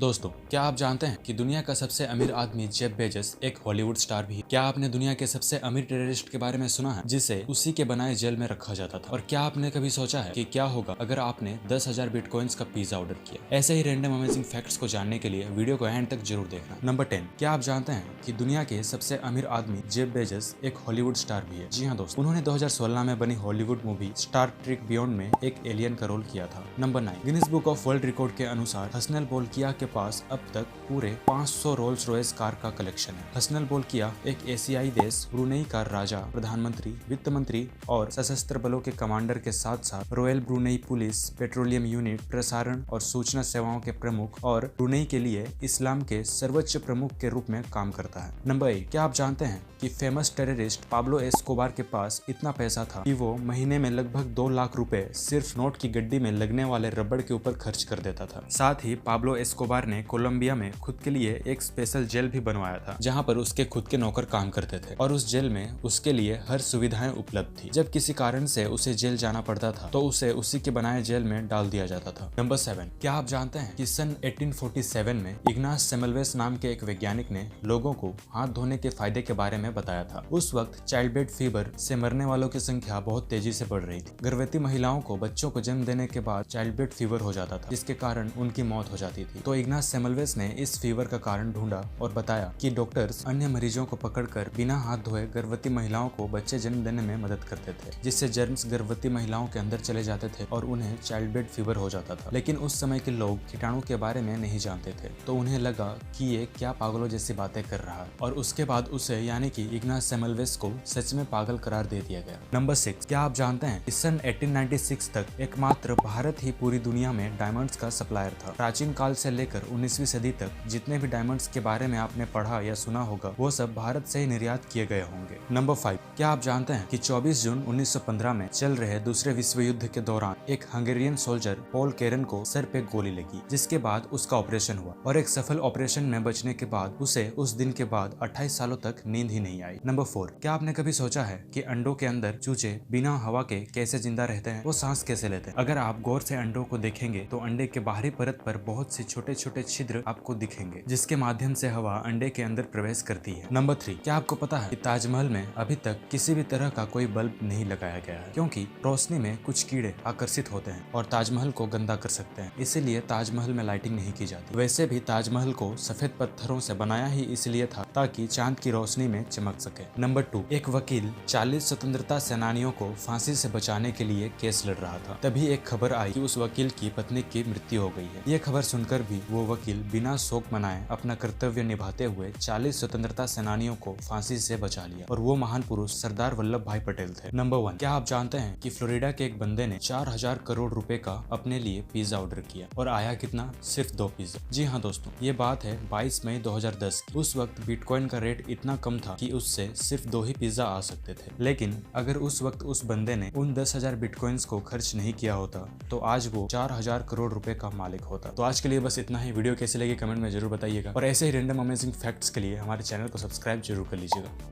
दोस्तों, क्या आप जानते हैं कि दुनिया का सबसे अमीर आदमी जेफ बेजोस एक हॉलीवुड स्टार भी है। क्या आपने दुनिया के सबसे अमीर टेररिस्ट के बारे में सुना है जिसे उसी के बनाए जेल में रखा जाता था? और क्या आपने कभी सोचा है कि क्या होगा अगर आपने 10,000 बिटकॉइंस का पिज्जा ऑर्डर किया? ऐसे ही रैंडम अमेजिंग फैक्ट्स को जानने के लिए वीडियो को एंड तक जरूर देखना। नंबर 10, क्या आप जानते हैं कि दुनिया के सबसे अमीर आदमी जेफ बेजोस एक हॉलीवुड स्टार भी है? जी हाँ दोस्तों, उन्होंने 2016 में बनी Hollywood movie Star Trek beyond में एक एलियन का रोल किया था। Number 9, Guinness book of world record के अनुसार हसनल बोल्किया के पास अब तक पूरे 500 रोल्स रॉयस कार का कलेक्शन है। हसनल बोल्किया एक एशियाई देश ब्रुनेई का राजा, प्रधानमंत्री, वित्त मंत्री और सशस्त्र बलों के कमांडर के साथ साथ royal Brunei police, petroleum unit, प्रसारण और सूचना सेवाओं के प्रमुख और ब्रुनेई के लिए इस्लाम के सर्वोच्च प्रमुख के रूप में काम करता है। नंबर 8, क्या आप जानते हैं कि फेमस टेररिस्ट पाब्लो एस्कोबार के पास इतना पैसा था कि वो महीने में लगभग 2 लाख रुपए सिर्फ नोट की गड्डी में लगने वाले रबड़ के ऊपर खर्च कर देता था। साथ ही पाब्लो एस्कोबार ने कोलंबिया में खुद के लिए एक स्पेशल जेल भी बनवाया था जहां पर उसके खुद के नौकर काम करते थे और उस जेल में उसके लिए हर सुविधाएं उपलब्ध थी। जब किसी कारण से उसे जेल जाना पड़ता था तो उसे उसी के बनाए जेल में डाल दिया जाता था। नंबर 7, क्या आप जानते हैं कि सन 1847 में इग्नास सेमलवेस नाम के एक वैज्ञानिक ने लोगों को हाथ धोने के फायदे के बारे में बताया था। उस वक्त चाइल्ड बेड फीवर से मरने वालों की संख्या बहुत तेजी से बढ़ रही थी। गर्भवती महिलाओं को बच्चों को जन्म देने के बाद चाइल्ड बेड फीवर हो जाता था जिसके कारण उनकी मौत हो जाती थी। तो इग्नास सेमलवेस ने इस फीवर का कारण ढूंढा और बताया कि डॉक्टर्स अन्य मरीजों को पकड़कर बिना हाथ धोए गर्भवती महिलाओं को बच्चे जन्म देने में मदद करते थे, जिससे जर्म्स गर्भवती महिलाओं के अंदर चले जाते थे और उन्हें चाइल्ड बेड फीवर हो जाता था। लेकिन उस समय के लोग कीटाणु के बारे में नहीं जानते थे, तो उन्हें लगा कि ये क्या पागलों जैसी बातें कर रहा है और उसके बाद उसे यानी कि इग्नास सेमलवेस को सच में पागल करार दे दिया गया। नंबर 6, क्या आप जानते हैं कि सन 1896 तक एकमात्र भारत ही पूरी दुनिया में डायमंड्स का सप्लायर था। प्राचीन काल से लेकर 19वीं सदी तक जितने भी डायमंड्स के बारे में आपने पढ़ा या सुना होगा वो सब भारत से ही निर्यात किए गए होंगे। नंबर 5, क्या आप जानते हैं कि 24 जून 1915 में चल रहे दूसरे विश्व युद्ध के दौरान एक हंगेरियन सोल्जर पॉल केरन को सर पे गोली लगी, जिसके बाद उसका ऑपरेशन हुआ और एक सफल ऑपरेशन में बचने के बाद उसे उस दिन के बाद 28 सालों तक नींद ही नहीं आई। नंबर 4, क्या आपने कभी सोचा है कि अंडों के अंदर चूजे बिना हवा के कैसे जिंदा रहते हैं? वो सांस कैसे लेते हैं? अगर आप गौर से अंडों को देखेंगे तो अंडे के बाहरी परत पर बहुत से छोटे छोटे छिद्र आपको दिखेंगे जिसके माध्यम से हवा अंडे के अंदर प्रवेश करती है। नंबर 3, क्या आपको पता है कि ताजमहल में अभी तक किसी भी तरह का कोई बल्ब नहीं लगाया गया है क्योंकि रोशनी में कुछ कीड़े आकर्षित होते हैं और ताजमहल को गंदा कर सकते हैं, इसीलिए ताजमहल में लाइटिंग नहीं की जाती। वैसे भी ताजमहल को सफेद पत्थरों से बनाया ही इसलिए था ताकि चांद की रोशनी में चमक सके। नंबर 2, एक वकील 40 स्वतंत्रता सेनानियों को फांसी से बचाने के लिए केस लड़ रहा था। तभी एक खबर आई कि उस वकील की पत्नी की मृत्यु हो गई है। ये खबर सुनकर भी वो वकील बिना शोक मनाए अपना कर्तव्य निभाते हुए 40 स्वतंत्रता सेनानियों को फांसी से बचा लिया और वो महान पुरुष सरदार वल्लभ भाई पटेल थे। नंबर 1, क्या आप जानते हैं कि फ्लोरिडा के एक बंदे ने 4000 करोड़ रुपए का अपने लिए पिज्जा ऑर्डर किया और आया कितना? सिर्फ 2 पिज्जा। जी हाँ दोस्तों, ये बात है 22 मई 2010 की। उस वक्त बिटकॉइन का रेट इतना कम था कि उससे सिर्फ 2 ही पिज्जा आ सकते थे। लेकिन अगर उस वक्त उस बंदे ने उन 10,000 बिटकॉइंस को खर्च नहीं किया होता तो आज वो 4000 करोड़ रुपए का मालिक होता। तो आज के लिए बस इतना ही। वीडियो कैसी लगी कमेंट में जरूर बताइएगा और ऐसे ही रैंडम अमेजिंग फैक्ट्स के लिए हमारे चैनल को सब्सक्राइब जरूर कर लीजिएगा।